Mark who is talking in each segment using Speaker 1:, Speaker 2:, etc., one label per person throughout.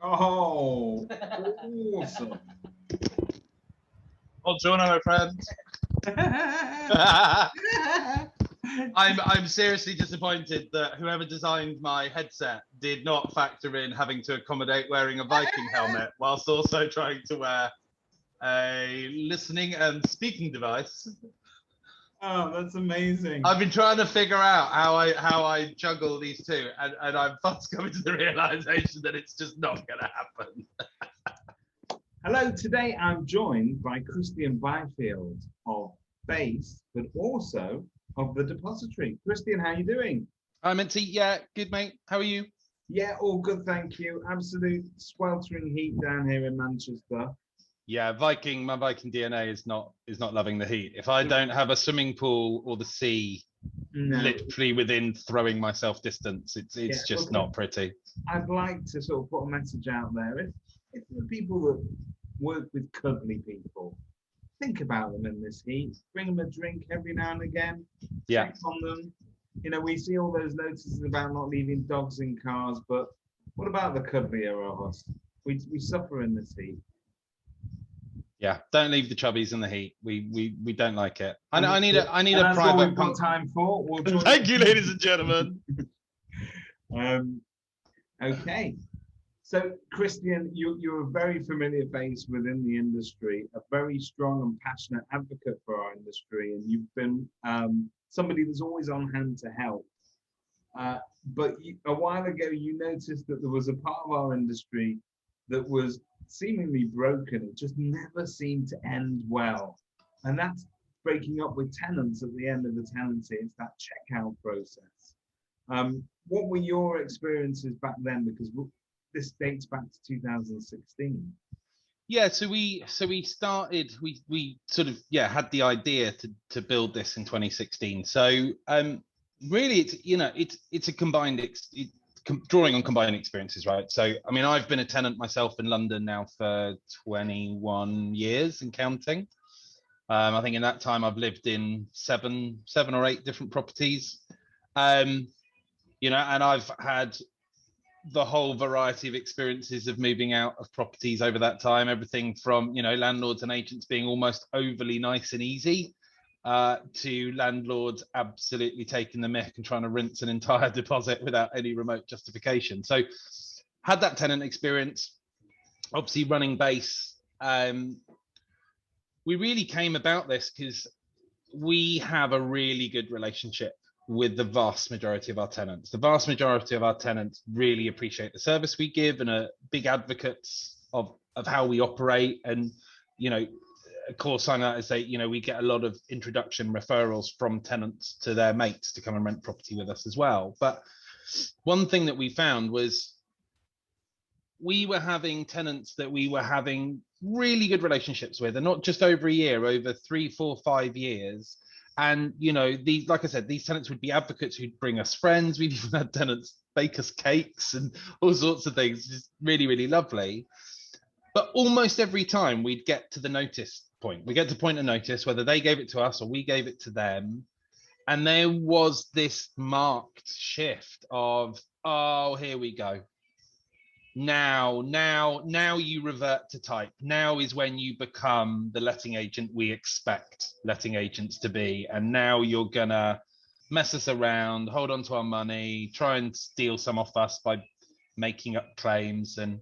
Speaker 1: Oh, awesome.
Speaker 2: Buongiorno, my friends. I'm seriously disappointed that whoever designed my headset did not factor in having to accommodate wearing a Viking helmet whilst also trying to wear a listening and speaking device.
Speaker 1: Oh, that's amazing.
Speaker 2: I've been trying to figure out how I juggle these two, and I'm fast coming to the realization that it's just not going to happen.
Speaker 1: Hello, today I'm joined by Christian Byfield of Base, but also of the Depositary. Christian, how are you doing?
Speaker 2: I'm Mintz. Yeah, good, mate. How are you?
Speaker 1: Yeah, all good, thank you. Absolute sweltering heat down here in Manchester.
Speaker 2: Yeah, my Viking DNA is not loving the heat. If I don't have a swimming pool or the sea literally within throwing myself distance, it's just not pretty.
Speaker 1: I'd like to sort of put a message out there. If the people that work with cuddly people, think about them in this heat. Bring them a drink every now and again.
Speaker 2: Yeah.
Speaker 1: Check on them. You know, we see all those notices about not leaving dogs in cars, but what about the cuddlier of us? We suffer in this heat.
Speaker 2: Yeah, don't leave the chubbies in the heat. We don't like it. I need a
Speaker 1: that's
Speaker 2: private.
Speaker 1: What we've got time for.
Speaker 2: Thank you, ladies and gentlemen.
Speaker 1: Okay. So, Christian, you're a very familiar face within the industry, a very strong and passionate advocate for our industry, and you've been somebody that's always on hand to help. But a while ago, you noticed that there was a part of our industry that was seemingly broken. It just never seemed to end well. And that's breaking up with tenants at the end of the tenancy. It's that checkout process. What were your experiences back then? Because this dates back to 2016.
Speaker 2: Yeah, so we started, we sort of had the idea to build this in 2016. So really it's a combined drawing on combined experiences, right? So I mean, I've been a tenant myself in London now for 21 years and counting. I think in that time I've lived in seven or eight different properties. And I've had the whole variety of experiences of moving out of properties over that time, everything from landlords and agents being almost overly nice and easy, to landlords absolutely taking the mick and trying to rinse an entire deposit without any remote justification. So had that tenant experience, obviously running Base. We really came about this because we have a really good relationship with the vast majority of our tenants. The vast majority of our tenants really appreciate the service we give and are big advocates of how we operate. And, of course, I know say, we get a lot of introduction referrals from tenants to their mates to come and rent property with us as well. But one thing that we found was we were having tenants that we were having really good relationships with, and not just over a year, over 3, 4, 5 years. And, like I said, these tenants would be advocates who'd bring us friends. We've even had tenants bake us cakes and all sorts of things, just really, really lovely. But almost every time we'd get to the notice point, we get to point of notice, whether they gave it to us or we gave it to them. And there was this marked shift of, oh, here we go. Now you revert to type. Now is when you become the letting agent we expect letting agents to be. And now you're gonna mess us around, hold on to our money, try and steal some off us by making up claims. And,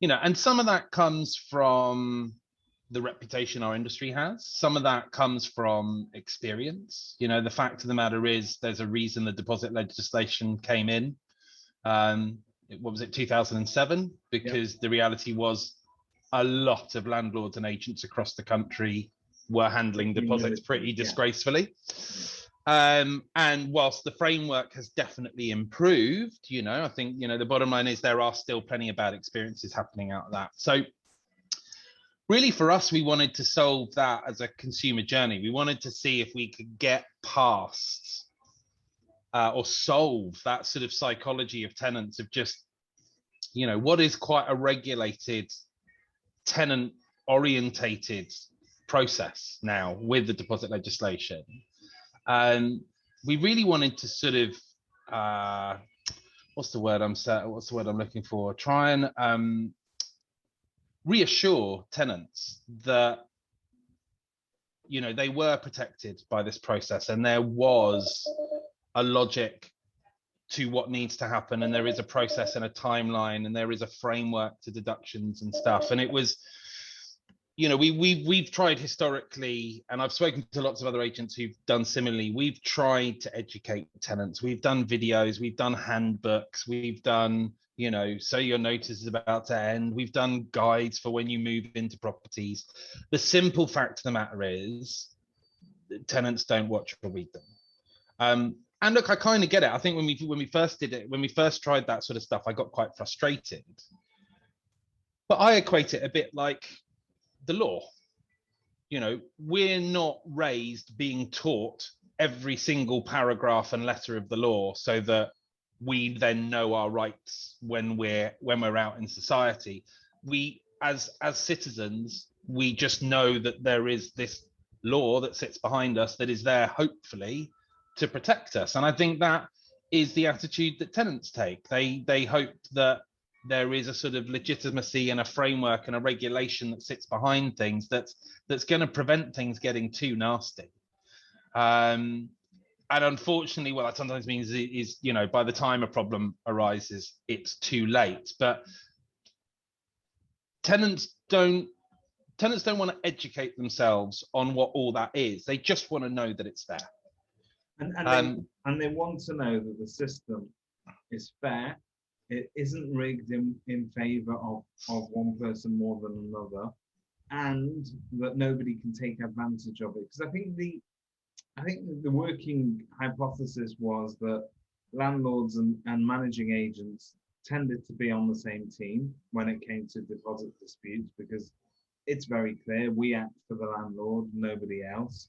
Speaker 2: and some of that comes from the reputation our industry has. Some of that comes from experience. The fact of the matter is there's a reason the deposit legislation came in. What was it, 2007? Because the reality was a lot of landlords and agents across the country were handling deposits pretty disgracefully. And whilst the framework has definitely improved, I think, the bottom line is there are still plenty of bad experiences happening out of that. So really for us, we wanted to solve that as a consumer journey. We wanted to see if we could get past or solve that sort of psychology of tenants of just, what is quite a regulated, tenant orientated process now with the deposit legislation. We really wanted to sort of what's the word I'm looking for? Try and reassure tenants that, you know, they were protected by this process and there was a logic to what needs to happen, and there is a process and a timeline, and there is a framework to deductions and stuff. And it was, you know, we've tried historically, and I've spoken to lots of other agents who've done similarly. We've tried to educate tenants. We've done videos, we've done handbooks, we've done, you know, so your notice is about to end. We've done guides for when you move into properties. The simple fact of the matter is that tenants don't watch or read them. And look, I kind of get it. I think when we first did it, when we first tried that sort of stuff, I got quite frustrated. But I equate it a bit like the law. You know, we're not raised being taught every single paragraph and letter of the law so that we then know our rights when we're out in society. We, as citizens, we just know that there is this law that sits behind us that is there, hopefully, to protect us. And I think that is the attitude that tenants take. They hope that there is a sort of legitimacy and a framework and a regulation that sits behind things that's going to prevent things getting too nasty. And unfortunately, what that sometimes means is, you know, by the time a problem arises, it's too late. But tenants don't want to educate themselves on what all that is. They just want to know that it's there. And
Speaker 1: they want to know that the system is fair. It isn't rigged in favor of one person more than another, and that nobody can take advantage of it. Because I think the working hypothesis was that landlords and managing agents tended to be on the same team when it came to deposit disputes, because it's very clear we act for the landlord, nobody else,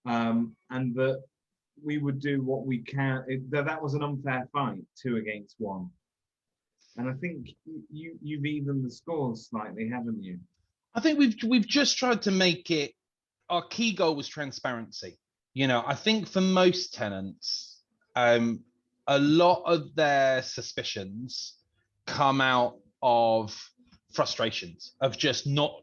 Speaker 1: and that we would do what we can. That was an unfair fight, 2 against 1. And I think you've evened the scores slightly, haven't you?
Speaker 2: I think we've just tried to make it. Our key goal was transparency. You know, I think for most tenants, a lot of their suspicions come out of frustrations of just not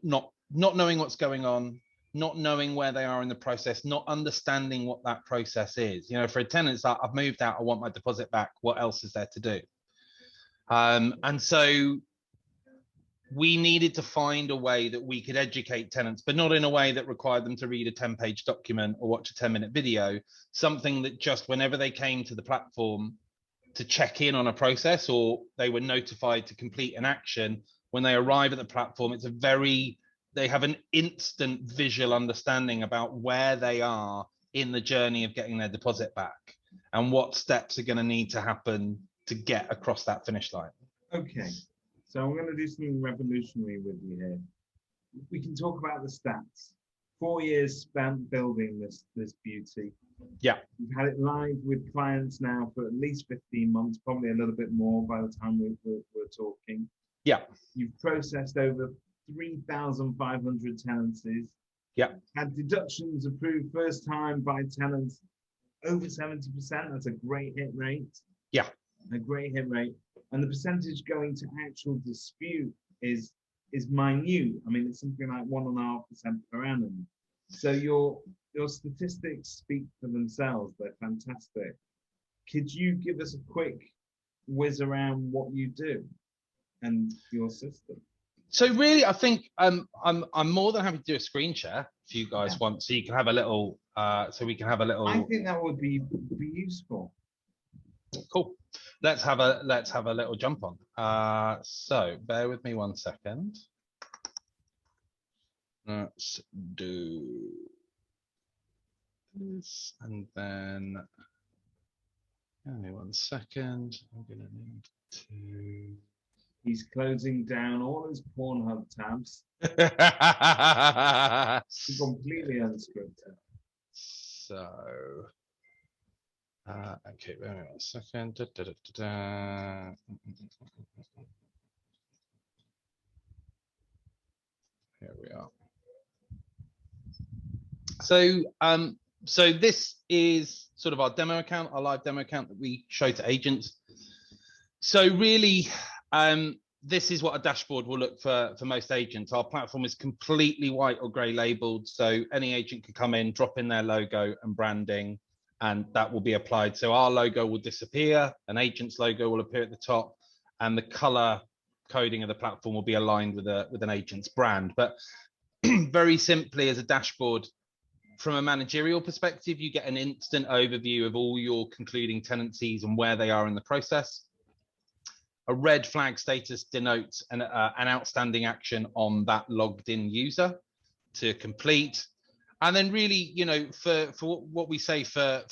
Speaker 2: knowing what's going on, not knowing where they are in the process, not understanding what that process is. You know, for a tenant, it's like, I've moved out, I want my deposit back. What else is there to do? And so we needed to find a way that we could educate tenants, but not in a way that required them to read a 10-page document or watch a 10-minute video, something that just whenever they came to the platform to check in on a process or they were notified to complete an action, when they arrive at the platform, they have an instant visual understanding about where they are in the journey of getting their deposit back and what steps are going to need to happen to get across that finish line.
Speaker 1: Okay, so I'm going to do something revolutionary with you here. We can talk about the stats. 4 years spent building this beauty.
Speaker 2: Yeah.
Speaker 1: We've had it live with clients now for at least 15 months, probably a little bit more by the time we're talking.
Speaker 2: Yeah.
Speaker 1: You've processed over 3,500 tenancies.
Speaker 2: Yeah.
Speaker 1: Had deductions approved first time by tenants over 70%. That's a great hit rate.
Speaker 2: Yeah.
Speaker 1: A great hit rate. And the percentage going to actual dispute is minute. I mean, it's something like 1.5% per annum. So your statistics speak for themselves. They're fantastic. Could you give us a quick whiz around what you do and your system?
Speaker 2: So really, I think I'm more than happy to do a screen share if you guys want, so you can have a little. So we can have a little.
Speaker 1: I think that would be useful.
Speaker 2: Cool. Let's have a little jump on. So bear with me 1 second. Let's do this, and then give me 1 second. I'm gonna need to.
Speaker 1: He's closing down all his Pornhub tabs. Completely unscripted.
Speaker 2: So, okay, wait 1 second. Here we are. So this is sort of our demo account, our live demo account that we show to agents. So really, this is what a dashboard will look for most agents. Our platform is completely white or grey labeled, so any agent can come in, drop in their logo and branding, and that will be applied. So our logo will disappear, an agent's logo will appear at the top, and the color coding of the platform will be aligned with an agent's brand. But very simply, as a dashboard, from a managerial perspective, you get an instant overview of all your concluding tenancies and where they are in the process. A red flag status denotes an outstanding action on that logged in user to complete. And then really, you know, for what we say for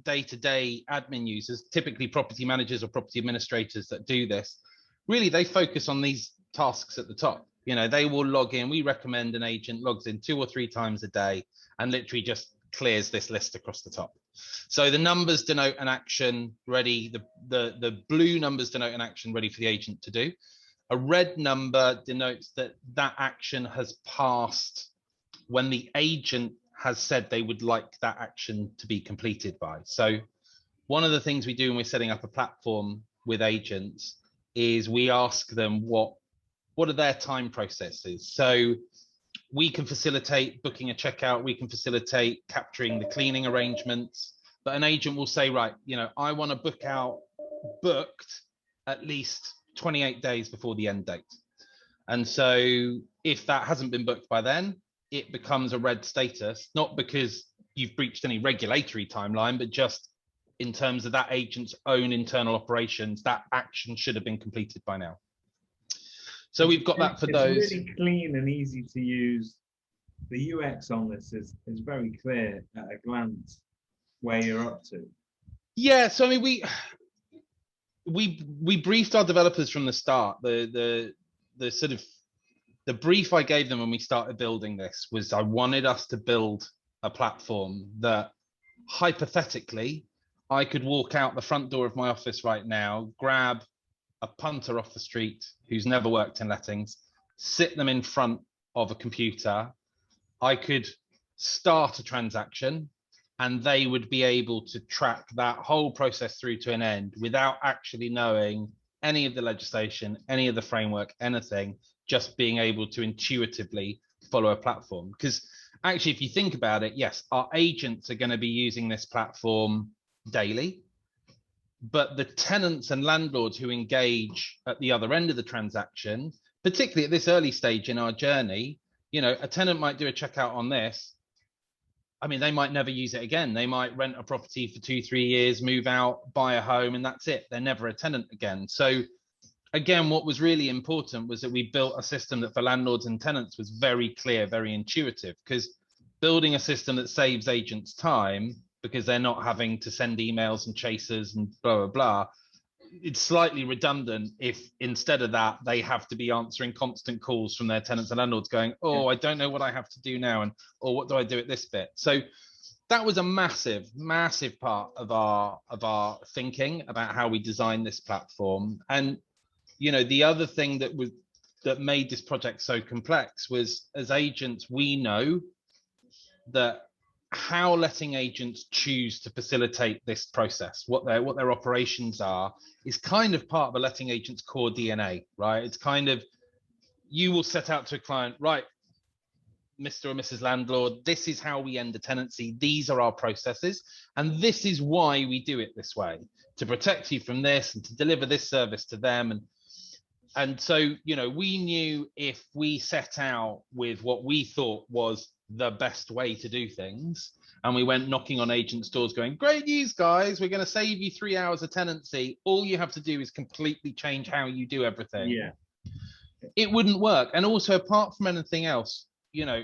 Speaker 2: day-to-day admin users, typically property managers or property administrators that do this, really they focus on these tasks at the top. You know, they will log in. We recommend an agent logs in 2 or 3 times a day and literally just clears this list across the top. So the numbers denote an action ready. The blue numbers denote an action ready for the agent to do. A red number denotes that that action has passed when the agent has said they would like that action to be completed by. So one of the things we do when we're setting up a platform with agents is we ask them what are their time processes. So we can facilitate booking a checkout, we can facilitate capturing the cleaning arrangements, but an agent will say, right, you know, I want to booked at least 28 days before the end date. And so if that hasn't been booked by then, it becomes a red status, not because you've breached any regulatory timeline, but just in terms of that agent's own internal operations, that action should have been completed by now. So we've got that for those.
Speaker 1: It's really clean and easy to use. The UX on this is very clear at a glance where you're up to.
Speaker 2: Yeah, so I mean, we briefed our developers from the start. The sort of the brief I gave them when we started building this was I wanted us to build a platform that hypothetically I could walk out the front door of my office right now, grab a punter off the street who's never worked in lettings, sit them in front of a computer. I could start a transaction and they would be able to track that whole process through to an end without actually knowing any of the legislation, any of the framework, anything, just being able to intuitively follow a platform. Because actually, if you think about it, yes, our agents are going to be using this platform daily, but the tenants and landlords who engage at the other end of the transaction, particularly at this early stage in our journey, you know, a tenant might do a checkout on this. I mean, they might never use it again. They might rent a property for 2-3 years, move out, buy a home, and that's it. They're never a tenant again. So again, what was really important was that we built a system that for landlords and tenants was very clear, very intuitive, because building a system that saves agents time because they're not having to send emails and chasers and blah, blah, blah. It's slightly redundant if instead of that, they have to be answering constant calls from their tenants and landlords going, oh, I don't know what I have to do now. And, or what do I do at this bit? So that was a massive, massive part of our thinking about how we designed this platform. And, you know, the other thing that made this project so complex was, as agents, we know that how letting agents choose to facilitate this process, what their operations are, is kind of part of a letting agent's core DNA, right? It's kind of, you will set out to a client, right, Mr. or Mrs. Landlord, this is how we end a tenancy. These are our processes. And this is why we do it this way, to protect you from this and to deliver this service to them. And so, you know, we knew if we set out with what we thought was the best way to do things, and we went knocking on agents' doors going, great news, guys, we're going to save you 3 hours of tenancy. All you have to do is completely change how you do everything.
Speaker 1: Yeah.
Speaker 2: It wouldn't work. And also, apart from anything else, you know,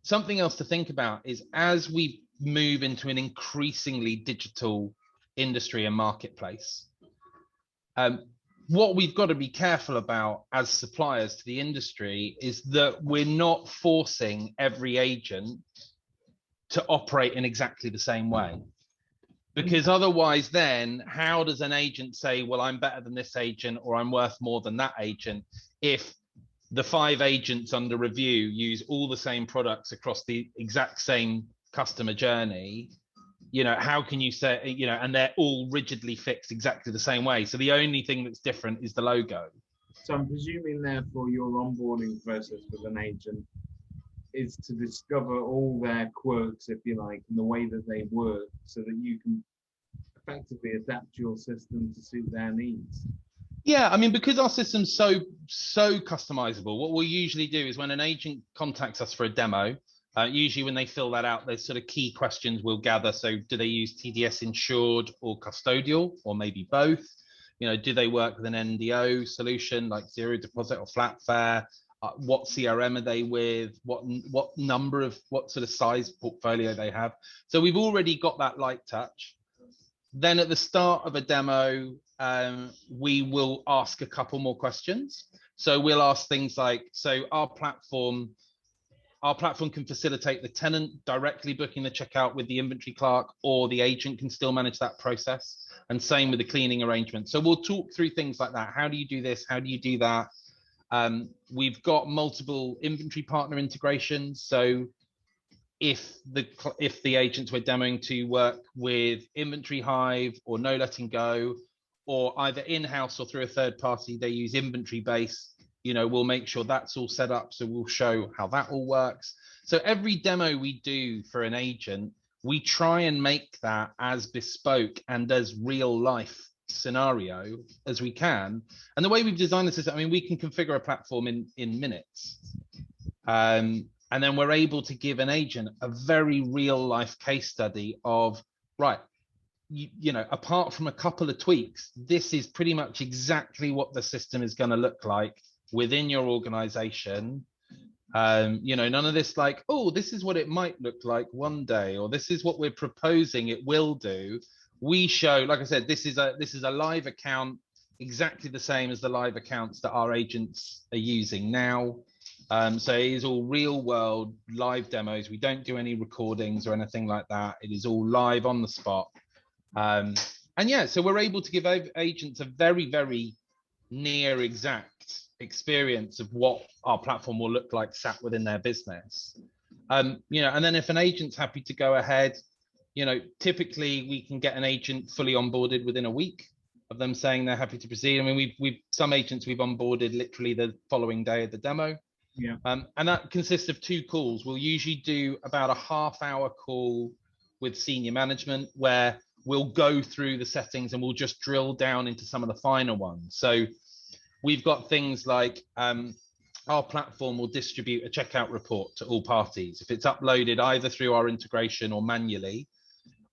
Speaker 2: something else to think about is as we move into an increasingly digital industry and marketplace, what we've got to be careful about as suppliers to the industry is that we're not forcing every agent to operate in exactly the same way. Because otherwise then, how does an agent say, well, I'm better than this agent or I'm worth more than that agent, if the 5 agents under review use all the same products across the exact same customer journey? how can you say, and they're all rigidly fixed exactly the same way. So the only thing that's different is the logo.
Speaker 1: So I'm presuming, therefore, your onboarding process with an agent is to discover all their quirks, if you like, and the way that they work, so that you can effectively adapt your system to suit their needs.
Speaker 2: Yeah, I mean, because our system's so customizable, what we'll usually do is when an agent contacts us for a demo, usually when they fill that out, there's sort of key questions we'll gather. So do they use TDS insured or custodial, or maybe both? Do they work with an NDO solution like zero deposit or flat fare? What CRM are they with? What sort of size portfolio they have? So we've already got that light touch. Then at the start of a demo, we will ask a couple more questions. So we'll ask things like, so our platform can facilitate the tenant directly booking the checkout with the inventory clerk, or the agent can still manage that process. And same with the cleaning arrangement. So we'll talk through things like that. How do you do this? How do you do that? We've got multiple inventory partner integrations. So if the agents we're demoing to work with Inventory Hive or No Letting Go, or either in-house or through a third party, they use Inventory Base, we'll make sure that's all set up. So we'll show how that all works. So every demo we do for an agent, we try and make that as bespoke and as real life scenario as we can. And the way we've designed the system, I mean, we can configure a platform in minutes. And then we're able to give an agent a very real life case study of, right, apart from a couple of tweaks, this is pretty much exactly what the system is going to look like within your organization. None of this like, oh, this is what it might look like one day, or this is what we're proposing it will do. We show, like I said, this is a live account, exactly the same as the live accounts that our agents are using now. So it is all real world live demos. We don't do any recordings or anything like that. It is all live on the spot. And yeah, so we're able to give agents a very, very near exact experience of what our platform will look like sat within their business. And then if an agent's happy to go ahead, typically we can get an agent fully onboarded within a week of them saying they're happy to proceed. I mean, we've some agents we've onboarded literally the following day of the demo.
Speaker 1: Yeah.
Speaker 2: And that consists of 2 calls. We'll usually do about a half-hour call with senior management where we'll go through the settings and we'll just drill down into some of the finer ones. So we've got things like our platform will distribute a checkout report to all parties. If it's uploaded either through our integration or manually,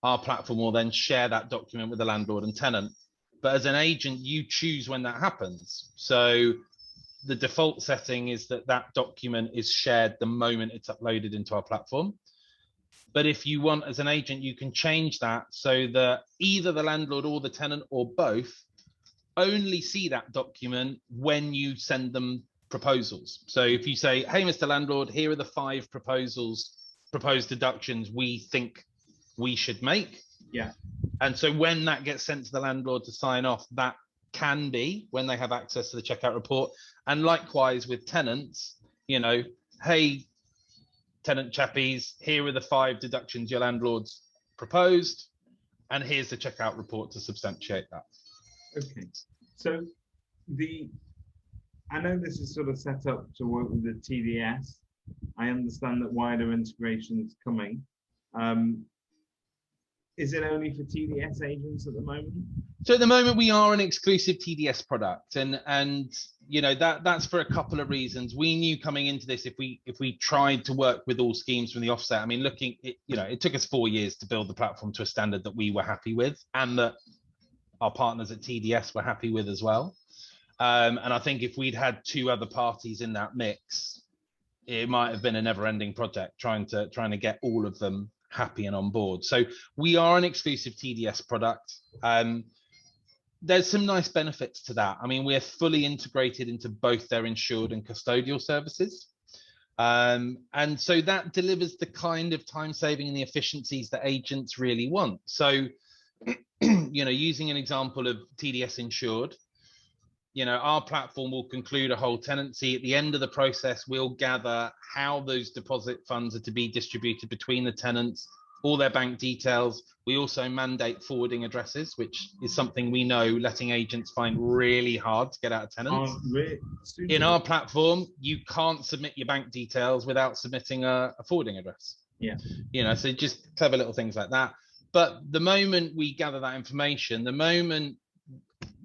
Speaker 2: our platform will then share that document with the landlord and tenant. But as an agent, you choose when that happens. So the default setting is that document is shared the moment it's uploaded into our platform. But if you want, as an agent, you can change that so that either the landlord or the tenant or both only see that document when you send them proposals. So if you say, hey, Mr. Landlord, here are the 5 proposed deductions we think we should make.
Speaker 1: Yeah. And
Speaker 2: so when that gets sent to the landlord to sign off, that can be when they have access to the checkout report. And likewise with tenants, hey, tenant chappies, here are the 5 deductions your landlord's proposed, and here's the checkout report to substantiate that.
Speaker 1: Okay, so I know this is sort of set up to work with the TDS. I understand that wider integration is coming. Is it only for TDS agents at the moment?
Speaker 2: So at the moment we are an exclusive TDS product, and that's for a couple of reasons. We knew coming into this, if we tried to work with all schemes from the offset, I mean, it took us 4 years to build the platform to a standard that we were happy with, and that our partners at TDS were happy with as well. And I think if we'd had 2 other parties in that mix, it might have been a never-ending project trying to get all of them happy and on board. So we are an exclusive TDS product. There's some nice benefits to that. I mean, we're fully integrated into both their insured and custodial services. And so that delivers the kind of time saving and the efficiencies that agents really want. So, using an example of TDS insured, our platform will conclude a whole tenancy. At the end of the process, we'll gather how those deposit funds are to be distributed between the tenants all their bank details. We also mandate forwarding addresses, which is something we know letting agents find really hard to get out of tenants. In our platform, you can't submit your bank details without submitting a forwarding address.
Speaker 1: Yeah.
Speaker 2: You know, so just clever little things like that. But the moment we gather that information, the moment,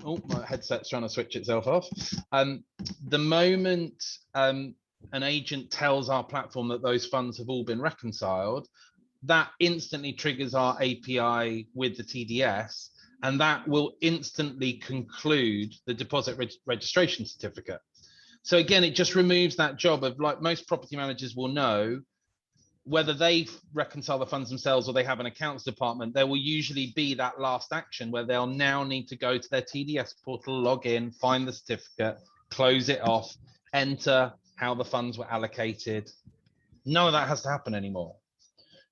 Speaker 2: oh, my headset's trying to switch itself off. The moment an agent tells our platform that those funds have all been reconciled, that instantly triggers our API with the TDS, and that will instantly conclude the deposit registration certificate. So again, it just removes that job of, like most property managers will know, whether they reconcile the funds themselves or they have an accounts department, there will usually be that last action where they'll now need to go to their TDS portal, log in, find the certificate, close it off, enter how the funds were allocated. None of that has to happen anymore.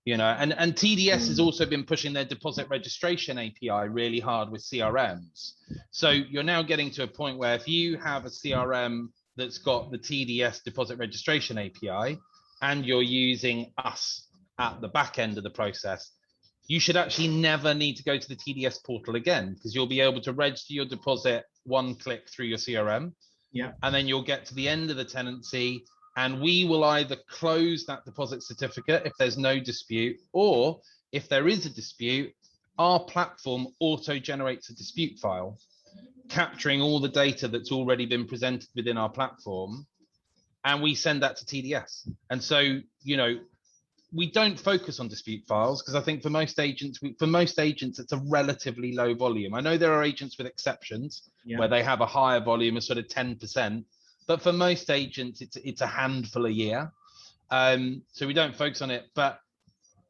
Speaker 2: You know, and TDS has also been pushing their deposit registration API really hard with CRMs. So you're now getting to a point where if you have a CRM that's got the TDS deposit registration API and you're using us at the back end of the process, you should actually never need to go to the TDS portal again, because you'll be able to register your deposit one click through your CRM.
Speaker 1: Yeah.
Speaker 2: And then you'll get to the end of the tenancy, and we will either close that deposit certificate if there's no dispute, or if there is a dispute, our platform auto generates a dispute file, capturing all the data that's already been presented within our platform, and we send that to TDS. And so, you know, we don't focus on dispute files because I think for most agents, it's a relatively low volume. I know there are agents with exceptions where they have a higher volume of sort of 10%. But for most agents, it's a handful a year. So we don't focus on it. But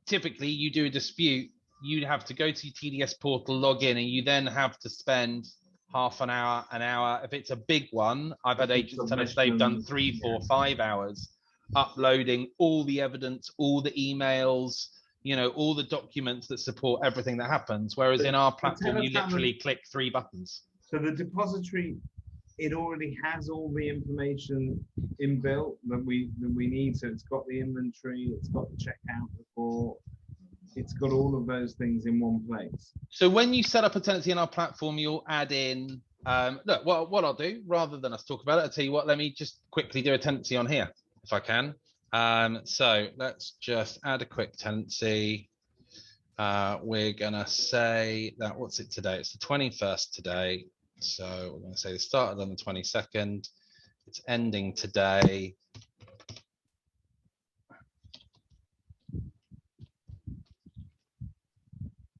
Speaker 2: typically, you do a dispute, you'd have to go to your TDS portal, log in, and you then have to spend half an hour. If it's a big one, I've had agents tell us they've done 3, 4, 5 hours uploading all the evidence, all the emails, you know, all the documents that support everything that happens. Whereas in our platform, you literally click 3 buttons. So
Speaker 1: the depository, it already has all the information inbuilt that we need. So it's got the inventory, it's got the checkout report, it's got all of those things in one place.
Speaker 2: So when you set up a tenancy in our platform, you'll add in, look, what I'll do, rather than us talk about it, I'll tell you what, let me just quickly do a tenancy on here, if I can. So let's just add a quick tenancy. We're gonna say that, what's it today? It's the 21st today. So we're going to say it started on the 22nd. It's ending today.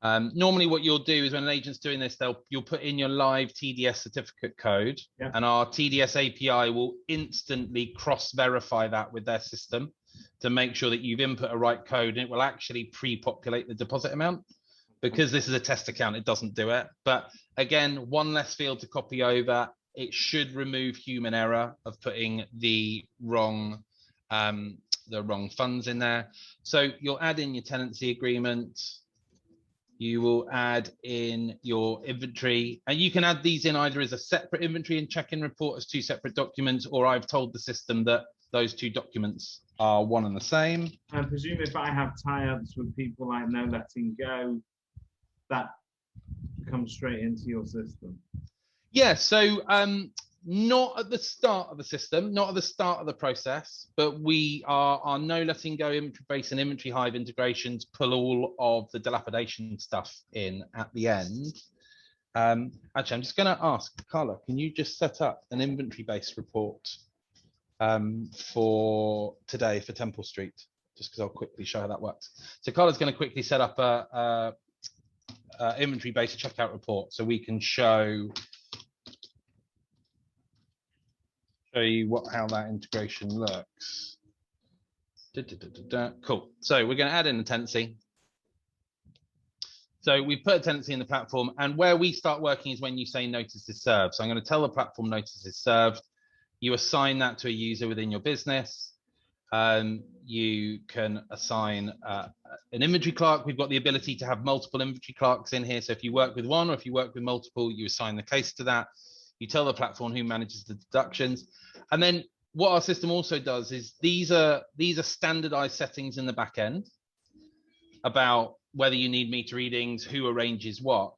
Speaker 2: Normally what you'll do is when an agent's doing this, you'll put in your live TDS certificate code, and our TDS API will instantly cross-verify that with their system to make sure that you've input a right code, and it will actually pre-populate the deposit amount. Because this is a test account, it doesn't do it. But again, one less field to copy over. It should remove human error of putting the wrong funds in there. So you'll add in your tenancy agreement. You will add in your inventory, and you can add these in either as a separate inventory and check-in report as 2 separate documents, or I've told the system that those 2 documents are one and the same.
Speaker 1: I presume if I have tie-ups with people like No Letting Go, that comes straight into your system.
Speaker 2: Yeah, so not at the start of the system, not at the start of the process, but we our No Letting Go inventory base and inventory hive integrations pull all of the dilapidation stuff in at the end. Actually, I'm just going to ask Carla, can you just set up an inventory base report for today for Temple Street, just because I'll quickly show how that works. So Carla's going to quickly set up a inventory based checkout report so we can show you how that integration looks. Cool. So we're going to add in a tenancy. So we put a tenancy in the platform, and where we start working is when you say notice is served. So I'm going to tell the platform notice is served. You assign that to a user within your business. You can assign an inventory clerk. We've got the ability to have multiple inventory clerks in here. So if you work with one or if you work with multiple, you assign the case to that. You tell the platform who manages the deductions. And then what our system also does is these are standardized settings in the back end. about whether you need meter readings, who arranges what.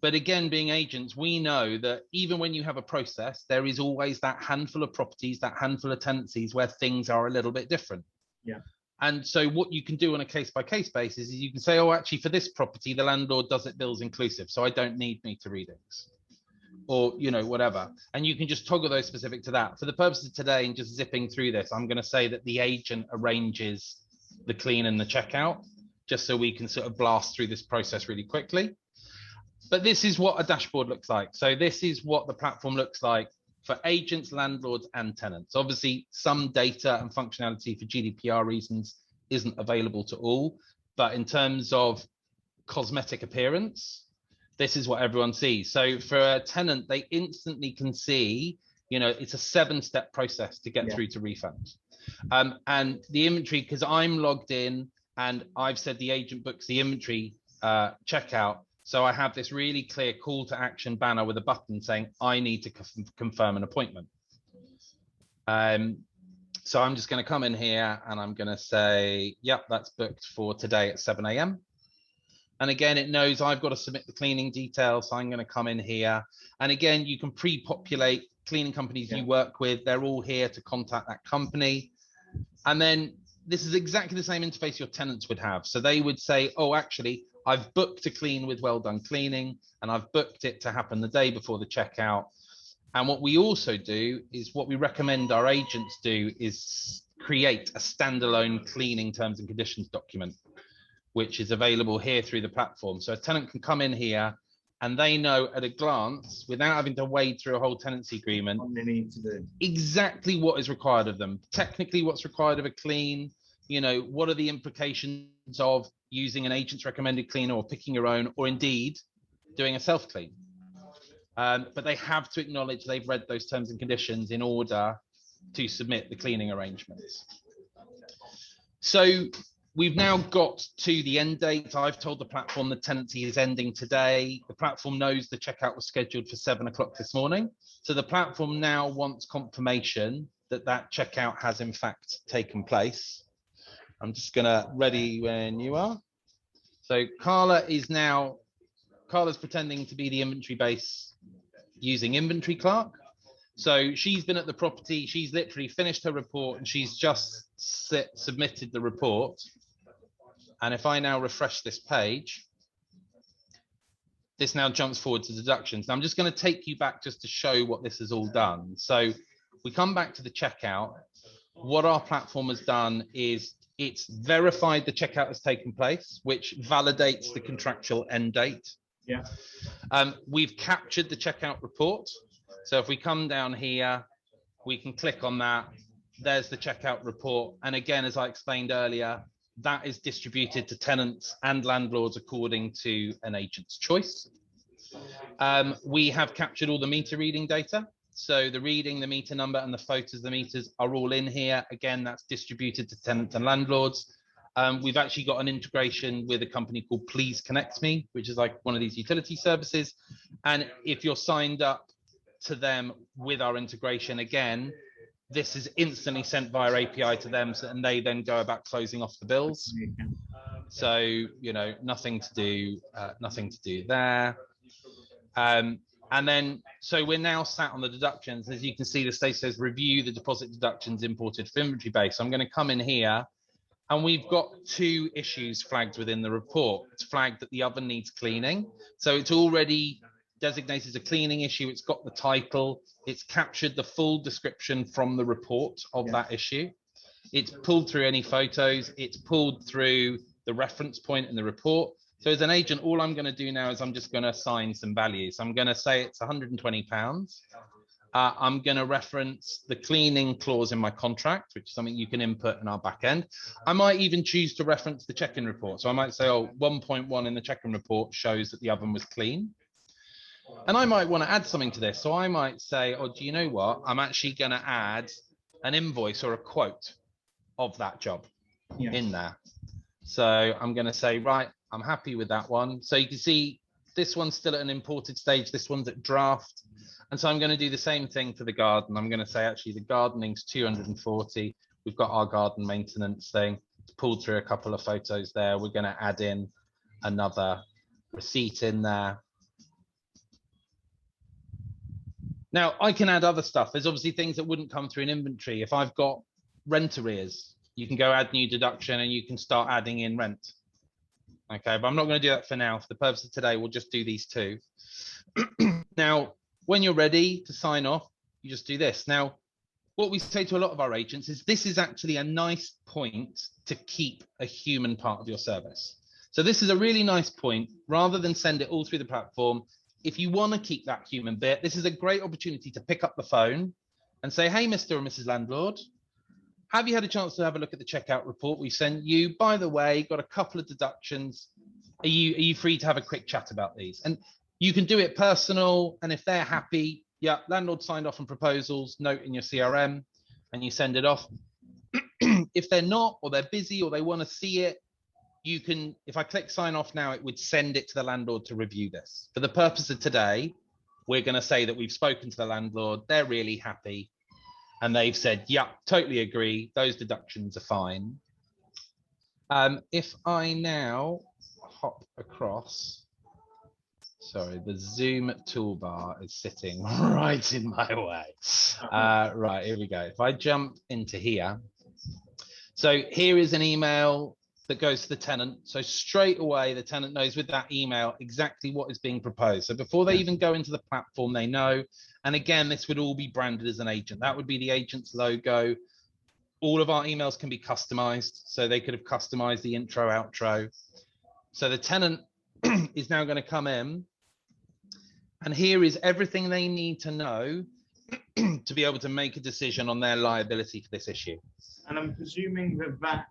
Speaker 2: But again, being agents, we know that even when you have a process, there is always that handful of properties, that handful of tenancies where things are a little bit different.
Speaker 1: Yeah.
Speaker 2: And so what you can do on a case-by-case basis is you can say, oh, actually, for this property, the landlord does it bills inclusive, so I don't need meter readings, or, you know, whatever. And you can just toggle those specific to that. For the purposes of today and just zipping through this, I'm going to say that the agent arranges the clean and the checkout, just so we can sort of blast through this process really quickly. But this is what a dashboard looks like. So this is what the platform looks like for agents, landlords, and tenants. Obviously, some data and functionality for GDPR reasons isn't available to all, but in terms of cosmetic appearance, this is what everyone sees. So for a tenant, they instantly can see, you know, it's a 7-step process to get through to refund. And the inventory, because I'm logged in and I've said the agent books the inventory checkout, so I have this really clear call to action banner with a button saying, I need to confirm an appointment. So I'm just going to come in here and I'm going to say, yep, that's booked for today at 7 a.m. And again, it knows I've got to submit the cleaning details. So I'm going to come in here. And again, you can pre-populate cleaning companies you work with. They're all here to contact that company. And then this is exactly the same interface your tenants would have. So they would say, oh, actually, I've booked a clean with Well Done Cleaning, and I've booked it to happen the day before the checkout. And what we also do is what we recommend our agents do is create a standalone cleaning terms and conditions document, which is available here through the platform. So a tenant can come in here and they know at a glance, without having to wade through a whole tenancy agreement,
Speaker 1: What they need to do.
Speaker 2: exactly what is required of them. Technically, what's required of a clean, you know, what are the implications of using an agent's recommended cleaner or picking your own, or indeed doing a self-clean. But they have to acknowledge they've read those terms and conditions in order to submit the cleaning arrangements. So we've now got to the end date. I've told the platform the tenancy is ending today. The platform knows the checkout was scheduled for 7 o'clock this morning. So the platform now wants confirmation that that checkout has in fact taken place. I'm just gonna ready when you are. So Carla's pretending to be the inventory base using Inventory Clerk. So she's been at the property, she's literally finished her report and she's just submitted the report. And if I now refresh this page, this now jumps forward to deductions. Now I'm just going to take you back just to show what this has all done. So we come back to the checkout. What our platform has done is it's verified the checkout has taken place, which validates the contractual end date.
Speaker 1: Yeah.
Speaker 2: We've captured the checkout report. So if we come down here, we can click on that. There's the checkout report. And again, as I explained earlier, that is distributed to tenants and landlords according to an agent's choice. We have captured all the meter reading data. So the reading, the meter number, and the photos of the meters are all in here. Again, that's distributed to tenants and landlords. We've actually got an integration with a company called Please Connect Me, which is like one of these utility services. And if you're signed up to them with our integration, again, this is instantly sent via API to them, and they then go about closing off the bills. So, you know, nothing to do there. And then, so we're now sat on the deductions. As you can see, the state says review the deposit deductions imported for inventory base. So I'm going to come in here, and we've got 2 issues flagged within the report. It's flagged that the oven needs cleaning. So it's already designated as a cleaning issue. It's got the title. It's captured the full description from the report of that issue. It's pulled through any photos. It's pulled through the reference point in the report. So as an agent, all I'm going to do now is I'm just going to assign some values. I'm going to say it's £120. I'm going to reference the cleaning clause in my contract, which is something you can input in our back end. I might even choose to reference the check-in report. So I might say, oh, 1.1 in the check-in report shows that the oven was clean. And I might want to add something to this. So I might say, oh, do you know what? I'm actually going to add an invoice or a quote of that job in there. So I'm going to say, right, I'm happy with that one. So you can see this one's still at an imported stage. This one's at draft. And so I'm going to do the same thing for the garden. I'm going to say, actually, the gardening's 240. We've got our garden maintenance thing. pulled through a couple of photos there. We're going to add in another receipt in there. Now, I can add other stuff. There's obviously things that wouldn't come through an inventory. If I've got rent arrears, you can go add new deduction and you can start adding in rent. Okay, but I'm not going to do that for now. For the purpose of today, we'll just do these two. Now, when you're ready to sign off, you just do this. Now, what we say to a lot of our agents is this is actually a nice point to keep a human part of your service. So this is a really nice point. Rather than send it all through the platform, if you want to keep that human bit, this is a great opportunity to pick up the phone and say, hey, Mr. or Mrs. Landlord, have you had a chance to have a look at the checkout report we sent you? By the way, got a couple of deductions. Are you free to have a quick chat about these? And you can do it personal. And if they're happy, yeah, landlord signed off on proposals, note in your CRM, and you send it off. If they're not, or they're busy, or they want to see it, you can, if I click sign off now, it would send it to the landlord to review this. For the purpose of today, we're going to say that we've spoken to the landlord, they're really happy, and they've said, yeah, totally agree, those deductions are fine. If I now hop across, sorry, the Zoom toolbar is sitting right in my way. Right, here we go. If I jump into here, so here is an email that goes to the tenant. So straight away, the tenant knows with that email exactly what is being proposed. So before they even go into the platform, they know. And again, this would all be branded as an agent. That would be the agent's logo. All of our emails can be customized. So they could have customized the intro, outro. So the tenant is now going to come in. And here is everything they need to know to be able to make a decision on their liability for this issue.
Speaker 1: And I'm presuming that that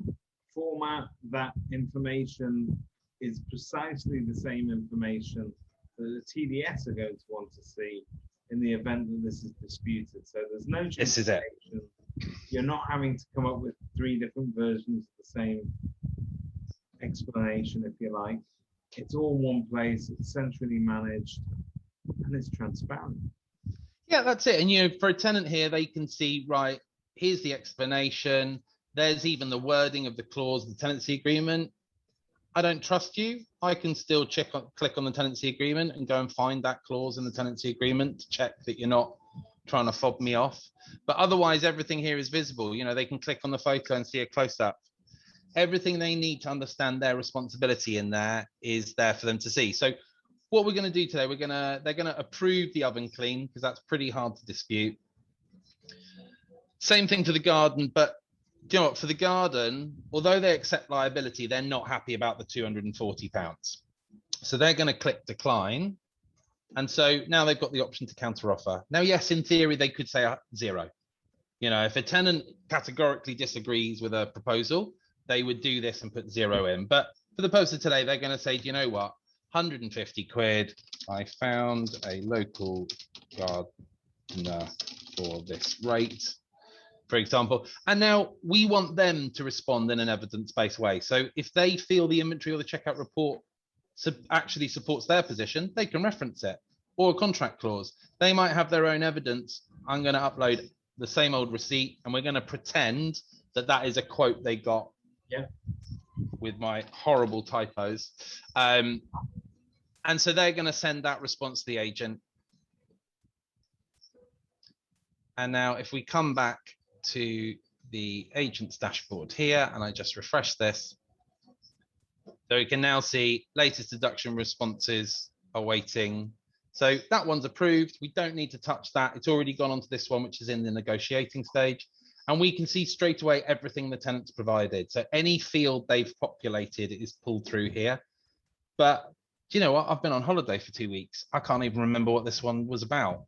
Speaker 1: format, that information is precisely the same information that the TDS are going to want to see in the event that this is disputed. So there's no justification.
Speaker 2: This is it.
Speaker 1: You're not having to come up with 3 different versions of the same explanation, if you like. It's all one place, it's centrally managed, and it's transparent.
Speaker 2: Yeah, that's it. And you know, for a tenant here, they can see, right, here's the explanation. There's even the wording of the clause of the tenancy agreement. I don't trust you. I can still click on the tenancy agreement and go and find that clause in the tenancy agreement to check that you're not trying to fob me off. But otherwise, everything here is visible. You know, they can click on the photo and see a close-up. Everything they need to understand their responsibility in there is there for them to see. So what we're going to do today, they're going to approve the oven clean because that's pretty hard to dispute. Same thing to the garden, but do you know what? For the garden, although they accept liability, they're not happy about the £240. So they're going to click decline. And so now they've got the option to counter offer. Now, yes, in theory, they could say 0. You know, if a tenant categorically disagrees with a proposal, they would do this and put 0 in. But for the purpose of today, they're going to say, do you know what? 150 quid. I found a local gardener for this rate, for example. And now we want them to respond in an evidence-based way. So if they feel the inventory or the checkout report actually supports their position, they can reference it, or a contract clause. They might have their own evidence. I'm going to upload the same old receipt, and we're going to pretend that that is a quote they got.
Speaker 1: Yeah.
Speaker 2: With my horrible typos. And so they're going to send that response to the agent. And now if we come back to the agent's dashboard here, and I just refresh this, so we can now see latest deduction responses are waiting. So that one's approved. We don't need to touch that. It's already gone onto this one, which is in the negotiating stage. And we can see straight away everything the tenant's provided. So any field they've populated is pulled through here. But do you know what? I've been on holiday for 2 weeks. I can't even remember what this one was about.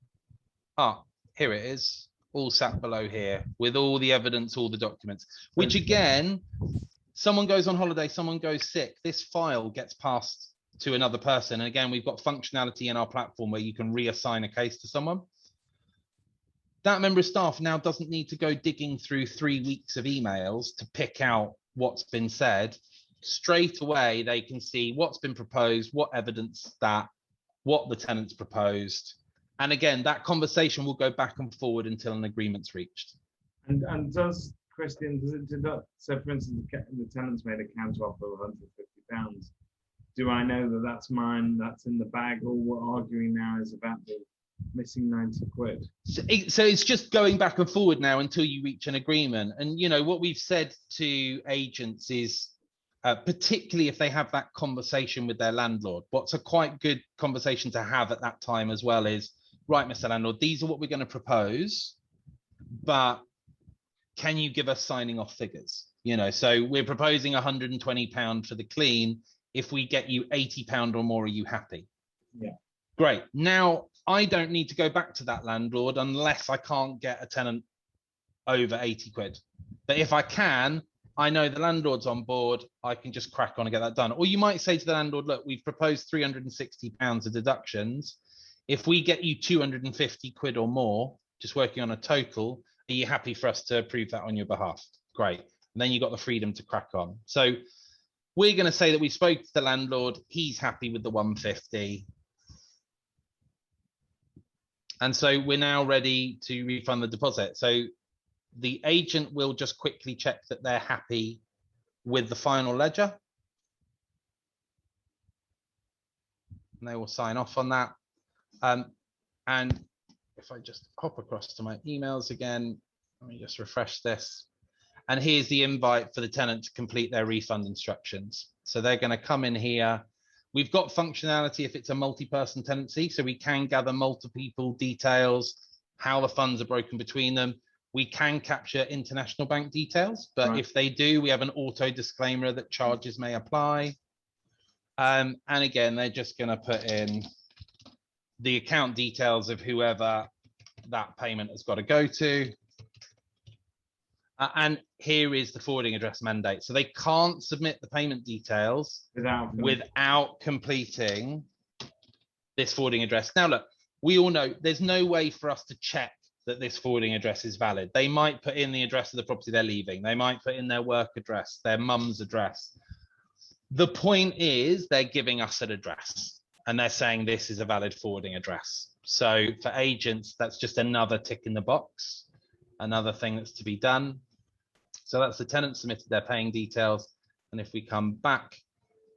Speaker 2: Ah, here it is, all sat below here with all the evidence, all the documents, which again, someone goes on holiday, someone goes sick, this file gets passed to another person. And again, we've got functionality in our platform where you can reassign a case to someone. That member of staff now doesn't need to go digging through 3 weeks of emails to pick out what's been said. Straight away, they can see what's been proposed, what evidence that, what the tenant's proposed. And again, that conversation will go back and forward until an agreement's reached.
Speaker 1: And does, Christian, does it deduct? So, for instance, the tenant's made a counter offer of £150. Do I know that that's mine? That's in the bag. All we're arguing now is about the missing 90 quid.
Speaker 2: So it's just going back and forward now until you reach an agreement. And you know what we've said to agents is, particularly if they have that conversation with their landlord, what's a quite good conversation to have at that time as well is, right, Mr. Landlord, these are what we're going to propose, but can you give us signing off figures? You know, so we're proposing £120 for the clean. If we get you £80 or more, are you happy?
Speaker 1: Yeah.
Speaker 2: Great. Now, I don't need to go back to that landlord unless I can't get a tenant over 80 quid. But if I can, I know the landlord's on board, I can just crack on and get that done. Or you might say to the landlord, look, we've proposed £360 of deductions. If we get you 250 quid or more, just working on a total, are you happy for us to approve that on your behalf? Great. And then you've got the freedom to crack on. So we're going to say that we spoke to the landlord, he's happy with the 150. And so we're now ready to refund the deposit. So the agent will just quickly check that they're happy with the final ledger. And they will sign off on that. And if I just hop across to my emails again, let me just refresh this. And here's the invite for the tenant to complete their refund instructions. So they're going to come in here. We've got functionality if it's a multi-person tenancy, so we can gather multiple people details, how the funds are broken between them. We can capture international bank details, but if they do, we have an auto disclaimer that charges may apply. And again, they're just going to put in the account details of whoever that payment has got to go to. And here is the forwarding address mandate. So they can't submit the payment details without completing this forwarding address. Now, look, we all know there's no way for us to check that this forwarding address is valid. They might put in the address of the property they're leaving. They might put in their work address, their mum's address. The point is they're giving us an address and they're saying this is a valid forwarding address. So for agents, that's just another tick in the box, another thing that's to be done. So that's the tenant submitted their paying details. And if we come back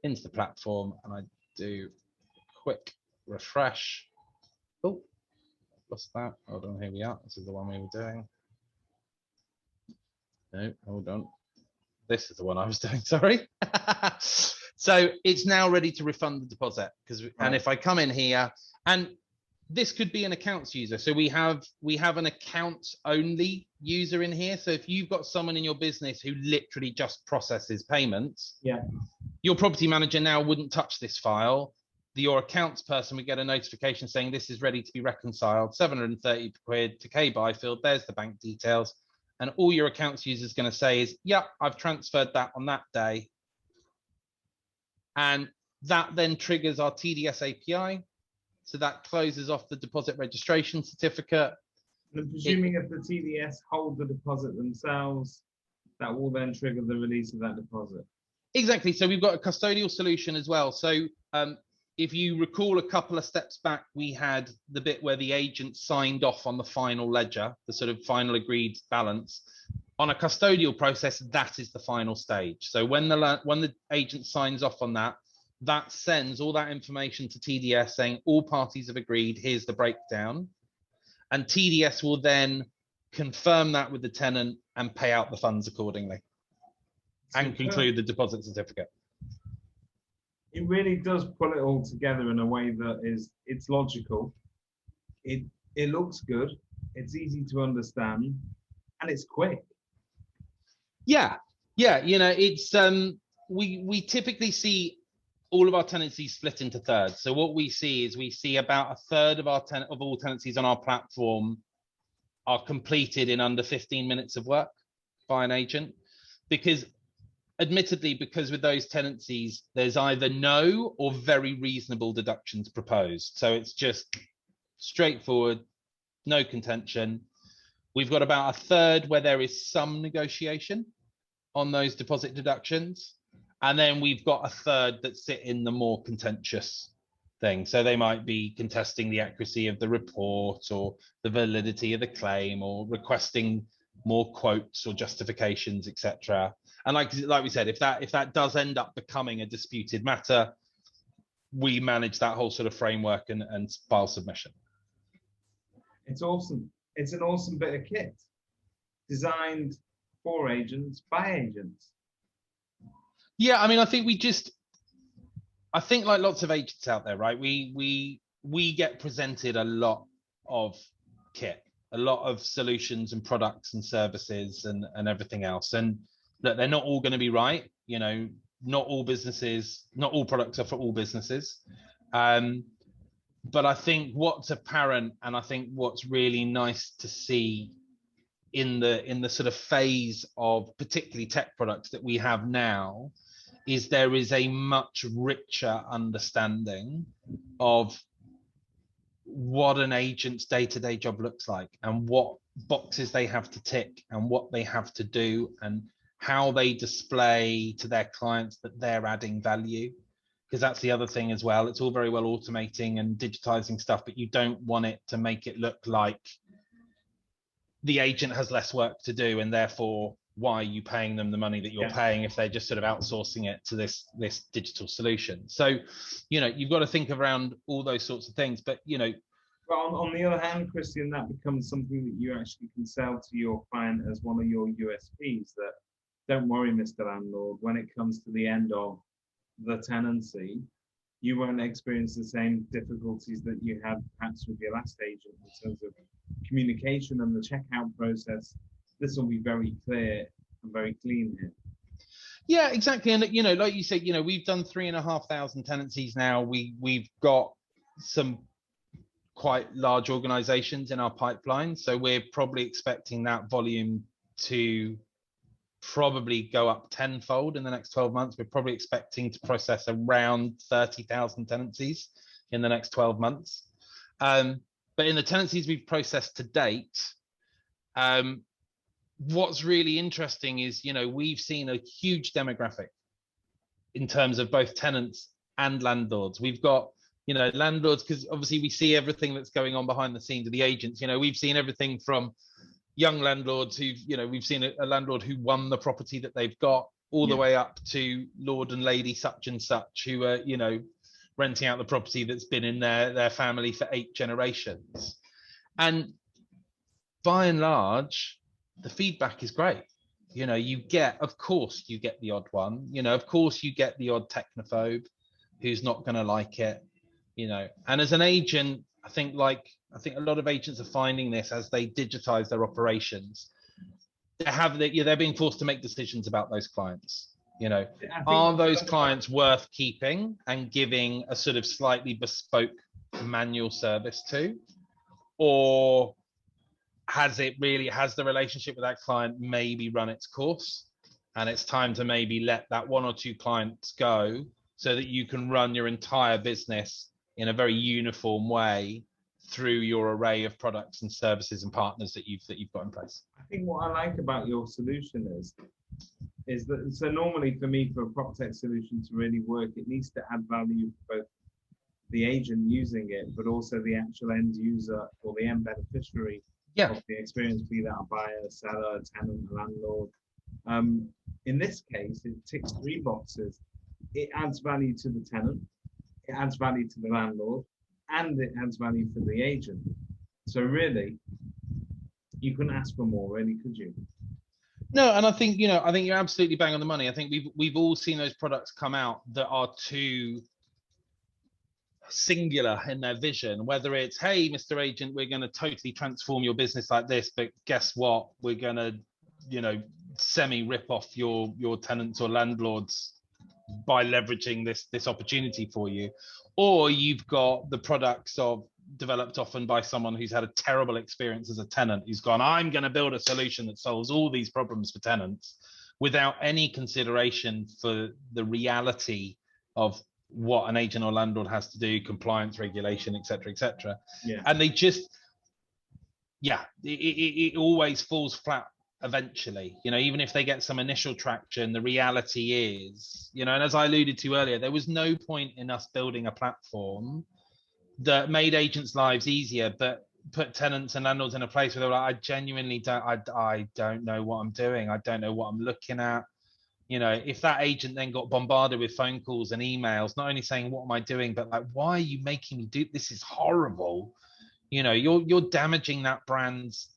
Speaker 2: into the platform and I do a quick refresh. Oh, what's that? Hold on, here we are. This is the one we were doing. No, hold on. This is the one I was doing, sorry. So it's now ready to refund the deposit. And if I come in here, and this could be an accounts user. So we have an accounts only user in here. So if you've got someone in your business who literally just processes payments, your property manager now wouldn't touch this file. Your accounts person would get a notification saying this is ready to be reconciled, 730 quid to K Byfield. There's the bank details. And all your accounts user is going to say is, yeah, I've transferred that on that day. And that then triggers our TDS API. So that closes off the deposit registration certificate.
Speaker 1: And presuming if the TDS hold the deposit themselves, that will then trigger the release of that deposit.
Speaker 2: Exactly. So we've got a custodial solution as well. So if you recall a couple of steps back, we had the bit where the agent signed off on the final ledger, the sort of final agreed balance. On a custodial process, that is the final stage. So when the agent signs off on that, that sends all that information to TDS saying all parties have agreed, here's the breakdown. And TDS will then confirm that with the tenant and pay out the funds accordingly and conclude the deposit certificate.
Speaker 1: It really does pull it all together in a way that it's logical. It looks good, it's easy to understand, and it's quick.
Speaker 2: Yeah, you know, it's we typically see all of our tenancies split into thirds. So what we see is we see about a third of all tenancies on our platform are completed in under 15 minutes of work by an agent, because admittedly, because with those tenancies, there's either no or very reasonable deductions proposed. So it's just straightforward, no contention. We've got about a third where there is some negotiation on those deposit deductions. And then we've got a third that sit in the more contentious thing. So they might be contesting the accuracy of the report or the validity of the claim or requesting more quotes or justifications, etc. And like we said, if that does end up becoming a disputed matter, we manage that whole sort of framework and file submission.
Speaker 1: It's awesome. It's an awesome bit of kit designed for agents by agents.
Speaker 2: Yeah, I mean, I think like lots of agents out there, right? We get presented a lot of kit, a lot of solutions and products and services and everything else. And look, they're not all going to be right. You know, not all products are for all businesses. But I think what's apparent, and I think what's really nice to see in the sort of phase of particularly tech products that we have now, is there is a much richer understanding of what an agent's day-to-day job looks like and what boxes they have to tick and what they have to do and how they display to their clients that they're adding value. Because that's the other thing as well. It's all very well automating and digitizing stuff, but you don't want it to make it look like the agent has less work to do, and therefore why are you paying them the money that you're paying if they're just sort of outsourcing it to this digital solution. So, you know, you've got to think around all those sorts of things. But, you know,
Speaker 1: well, on the other hand, Christian, that becomes something that you actually can sell to your client as one of your USPs, that don't worry, Mr. Landlord, when it comes to the end of the tenancy, you won't experience the same difficulties that you had perhaps with your last agent in terms of communication and the checkout process. This will be very clear and very clean here.
Speaker 2: Yeah, exactly. And, you know, like you said, you know, we've done 3,500 tenancies now. We've got some quite large organizations in our pipeline. So we're probably expecting that volume to probably go up tenfold in the next 12 months. We're probably expecting to process around 30,000 tenancies in the next 12 months. But in the tenancies we've processed to date, what's really interesting is, you know, we've seen a huge demographic in terms of both tenants and landlords. We've got, you know, landlords, because obviously we see everything that's going on behind the scenes of the agents. You know, we've seen everything from young landlords who, you know, we've seen a landlord who won the property that they've got, all the way up to Lord and Lady such and such who are, you know, renting out the property that's been in their family for 8 generations. And by and large, the feedback is great. You know, of course you get the odd one, you know, of course you get the odd technophobe who's not going to like it, you know. And as an agent, I think a lot of agents are finding this as they digitize their operations. They're being forced to make decisions about those clients. You know, are those clients worth keeping and giving a sort of slightly bespoke manual service to, or has the relationship with that client maybe run its course, and it's time to maybe let that 1 or 2 clients go so that you can run your entire business in a very uniform way through your array of products and services and partners that you've got in place.
Speaker 1: I think what I like about your solution is that, so normally for me, for a PropTech solution to really work, it needs to add value for both the agent using it, but also the actual end user or the end beneficiary of the experience, be that a buyer, seller, tenant, landlord. In this case, it ticks 3 boxes. It adds value to the tenant, it adds value to the landlord, and it adds value for the agent. So really, you couldn't ask for more, really, could you?
Speaker 2: No, and I think you're absolutely bang on the money. I think we've all seen those products come out that are too singular in their vision, whether it's, hey, Mr. Agent, we're going to totally transform your business like this, but guess what? We're going to, you know, semi-rip off your tenants or landlords by leveraging this opportunity for you. Or you've got the products developed often by someone who's had a terrible experience as a tenant, who's gone, I'm going to build a solution that solves all these problems for tenants, without any consideration for the reality of what an agent or landlord has to do, compliance, regulation, etc., etc. And they just, it always falls flat eventually. You know, even if they get some initial traction, the reality is, you know, and as I alluded to earlier, there was no point in us building a platform that made agents' lives easier, but put tenants and landlords in a place where they're like, I genuinely I don't know what I'm doing. I don't know what I'm looking at. You know, if that agent then got bombarded with phone calls and emails, not only saying, what am I doing, but like, why are you making me do this? Is horrible. You know, you're damaging that brand's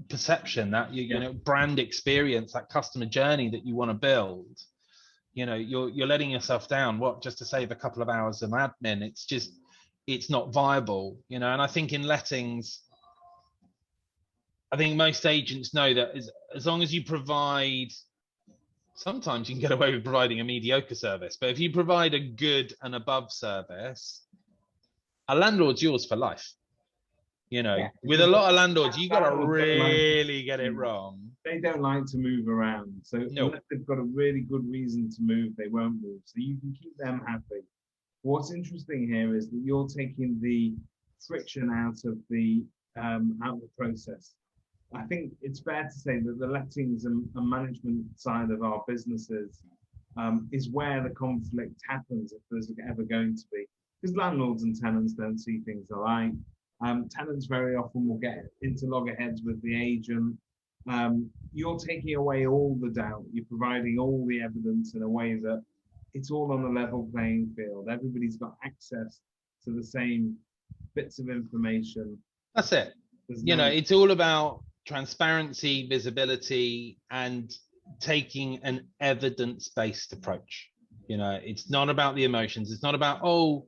Speaker 2: perception, that you know, brand experience, that customer journey that you want to build. You know, you're letting yourself down, what, just to save a couple of hours of admin. It's not viable, you know. And I think in lettings, I think most agents know that as long as you provide, sometimes you can get away with providing a mediocre service, but if you provide a good and above service, a landlord's yours for life. You know, with a lot of landlords, you got to really get it wrong.
Speaker 1: They don't like to move around. So unless they've got a really good reason to move, they won't move. So you can keep them happy. What's interesting here is that you're taking the friction out of the process. I think it's fair to say that the lettings and management side of our businesses is where the conflict happens, if there's ever going to be. Because landlords and tenants don't see things alike. Tenants very often will get into loggerheads with the agent. You're taking away all the doubt. You're providing all the evidence in a way that it's all on a level playing field. Everybody's got access to the same bits of information.
Speaker 2: That's it. You know, it's all about transparency, visibility, and taking an evidence-based approach. You know, it's not about the emotions. It's not about, oh,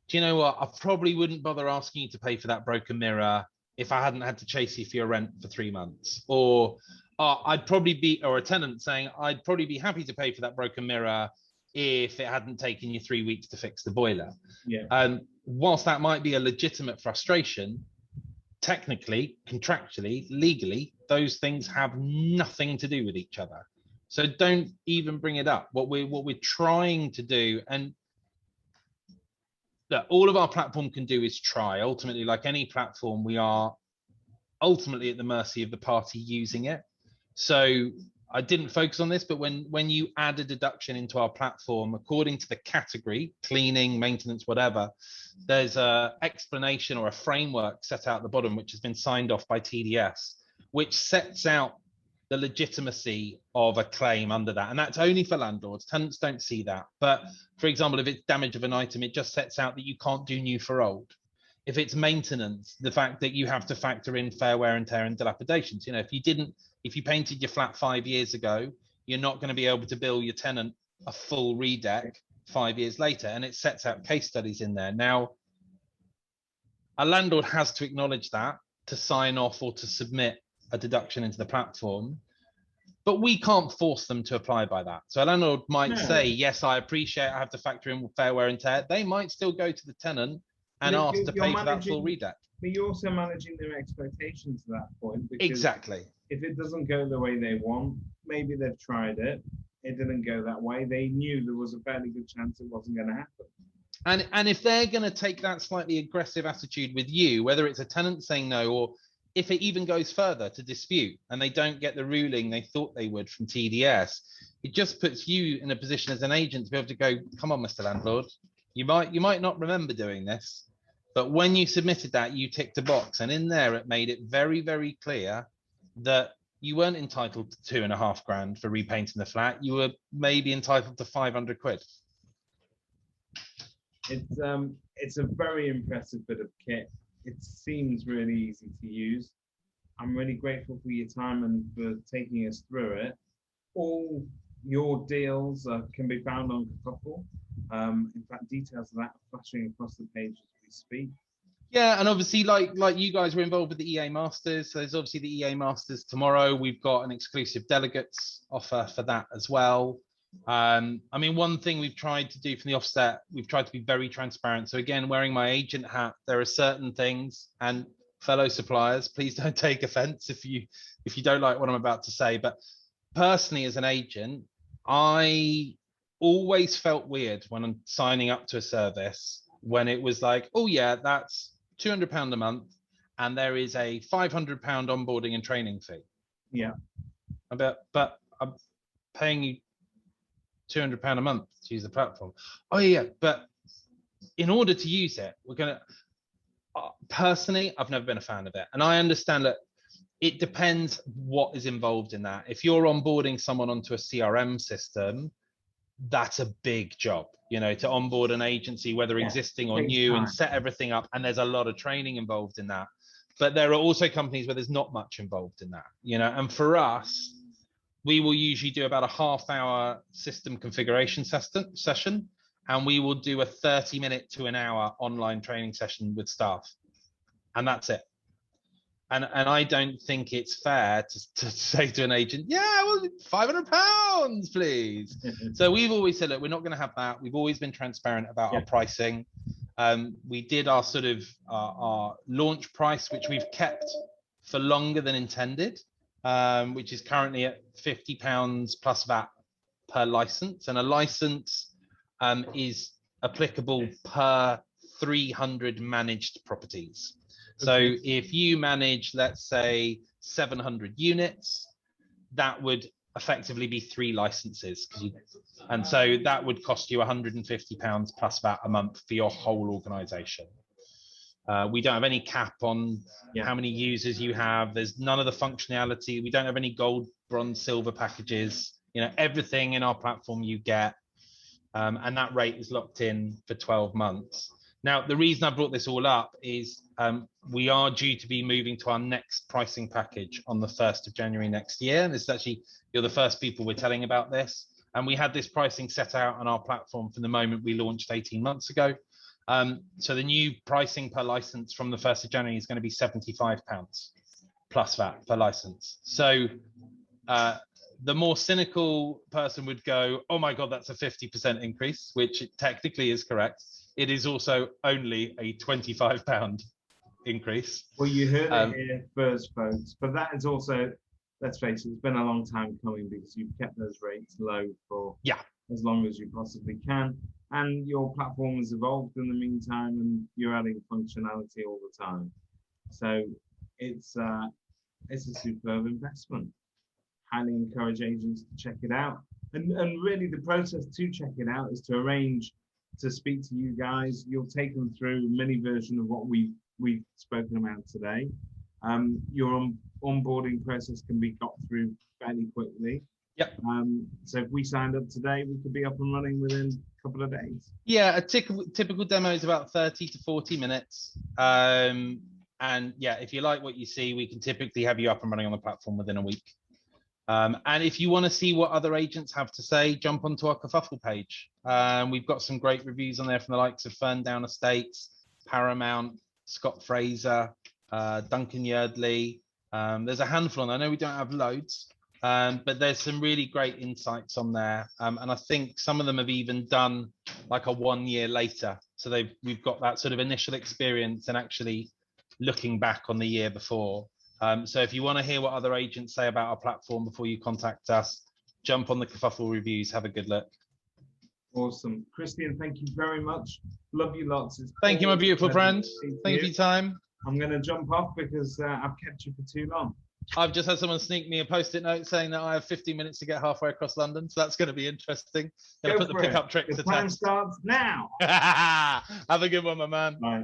Speaker 2: do you know what? I probably wouldn't bother asking you to pay for that broken mirror if I hadn't had to chase you for your rent for 3 months. Or I'd probably be, or a tenant saying, I'd probably be happy to pay for that broken mirror if it hadn't taken you 3 weeks to fix the boiler. Yeah. Whilst that might be a legitimate frustration, technically, contractually, legally, those things have nothing to do with each other. So don't even bring it up. What we're trying to do, and that all of our platform can do is try. Ultimately, like any platform, we are ultimately at the mercy of the party using it. So I didn't focus on this, but when you add a deduction into our platform, according to the category, cleaning, maintenance, whatever, there's a explanation or a framework set out at the bottom, which has been signed off by TDS, which sets out the legitimacy of a claim under that. And that's only for landlords. Tenants don't see that. But for example, if it's damage of an item, it just sets out that you can't do new for old. If it's maintenance, the fact that you have to factor in fair wear and tear and dilapidations. You know, if you painted your flat 5 years ago, you're not going to be able to bill your tenant a full redeck 5 years later. And it sets out case studies in there. Now, a landlord has to acknowledge that to sign off or to submit a deduction into the platform, but we can't force them to apply by that. So a landlord might say, yes, I appreciate I have to factor in fair wear and tear. They might still go to the tenant and ask to pay for that full redeck.
Speaker 1: But you're also managing their expectations to that point.
Speaker 2: Exactly.
Speaker 1: If it doesn't go the way they want, maybe they've tried it, it didn't go that way. They knew there was a fairly good chance it wasn't going to happen.
Speaker 2: And if they're going to take that slightly aggressive attitude with you, whether it's a tenant saying no, or if it even goes further to dispute and they don't get the ruling they thought they would from TDS, it just puts you in a position as an agent to be able to go, come on, Mr. Landlord, you might not remember doing this, but when you submitted that, you ticked a box, and in there it made it very, very clear that you weren't entitled to £2.5 grand for repainting the flat. You were maybe entitled to 500 quid.
Speaker 1: It's a very impressive bit of kit. It seems really easy to use. I'm really grateful for your time and for taking us through it. All your deals can be found on Kerfuffle. In fact, details of that are flashing across the page as we speak.
Speaker 2: Yeah, and obviously, like you guys were involved with the EA Masters, so there's obviously the EA Masters tomorrow. We've got an exclusive delegates offer for that as well. I mean, one thing we've tried to do from the offset, we've tried to be very transparent. So again, wearing my agent hat, there are certain things, and fellow suppliers, please don't take offense if you don't like what I'm about to say. But personally, as an agent, I always felt weird when I'm signing up to a service when it was like, oh yeah, that's £200 a month, and there is a £500 onboarding and training fee.
Speaker 1: Yeah.
Speaker 2: But I'm paying you £200 a month to use the platform. Oh yeah, but in order to use it, Personally, I've never been a fan of it, and I understand that it depends what is involved in that. If you're onboarding someone onto a CRM system, that's a big job, you know, to onboard an agency, whether existing or new, and set everything up. And there's a lot of training involved in that. But there are also companies where there's not much involved in that, you know. And for us, we will usually do about a half-hour system configuration session, and we will do a 30-minute to an hour online training session with staff, and that's it. And I don't think it's fair to say to an agent, yeah, well, £500, please. So we've always said, look, we're not going to have that. We've always been transparent about our pricing. We did our sort of our launch price, which we've kept for longer than intended, which is currently at £50 plus VAT per license. And a license is applicable per 300 managed properties. So if you manage, let's say, 700 units, that would effectively be 3 licenses. And so that would cost you £150 plus VAT a month for your whole organization. We don't have any cap on how many users you have. There's none of the functionality. We don't have any gold, bronze, silver packages. You know, everything in our platform you get. And that rate is locked in for 12 months. Now, the reason I brought this all up is we are due to be moving to our next pricing package on the 1st of January next year. And this is actually, you're the first people we're telling about this. And we had this pricing set out on our platform from the moment we launched 18 months ago. So the new pricing per license from the 1st of January is going to be £75 plus VAT per license. So the more cynical person would go, oh my God, that's a 50% increase, which technically is correct. It is also only a £25 increase.
Speaker 1: Well, you heard it here first, folks. But that is also, let's face it, it's been a long time coming because you've kept those rates low for as long as you possibly can. And your platform has evolved in the meantime, and you're adding functionality all the time. So it's a superb investment. Highly encourage agents to check it out. And really the process to check it out is to arrange to speak to you guys. You'll take them through a mini version of what we've spoken about today. Your onboarding process can be got through fairly quickly. So if we signed up today, we could be up and running within a couple of days. Yeah,
Speaker 2: a typical demo is about 30 to 40 minutes. And yeah, if you like what you see, we can typically have you up and running on the platform within a week. And if you want to see what other agents have to say, jump onto our Kerfuffle page. We've got some great reviews on there from the likes of Ferndown Estates, Paramount, Scott Fraser, Duncan Yardley. There's a handful on there. I know we don't have loads, but there's some really great insights on there. And I think some of them have even done like a 1 year later. So we've got that sort of initial experience and actually looking back on the year before. So if you want to hear what other agents say about our platform before you contact us, jump on the Kerfuffle reviews, have a good look.
Speaker 1: Awesome. Christian, thank you very much. Love you lots.
Speaker 2: Thank you, my beautiful friend. Thank you for your time.
Speaker 1: I'm going to jump off because I've kept you for too long.
Speaker 2: I've just had someone sneak me a post-it note saying that I have 15 minutes to get halfway across London. So that's going to be interesting. Going to put the pickup trick to test.
Speaker 1: The time starts now.
Speaker 2: Have a good one, my man.
Speaker 1: Bye.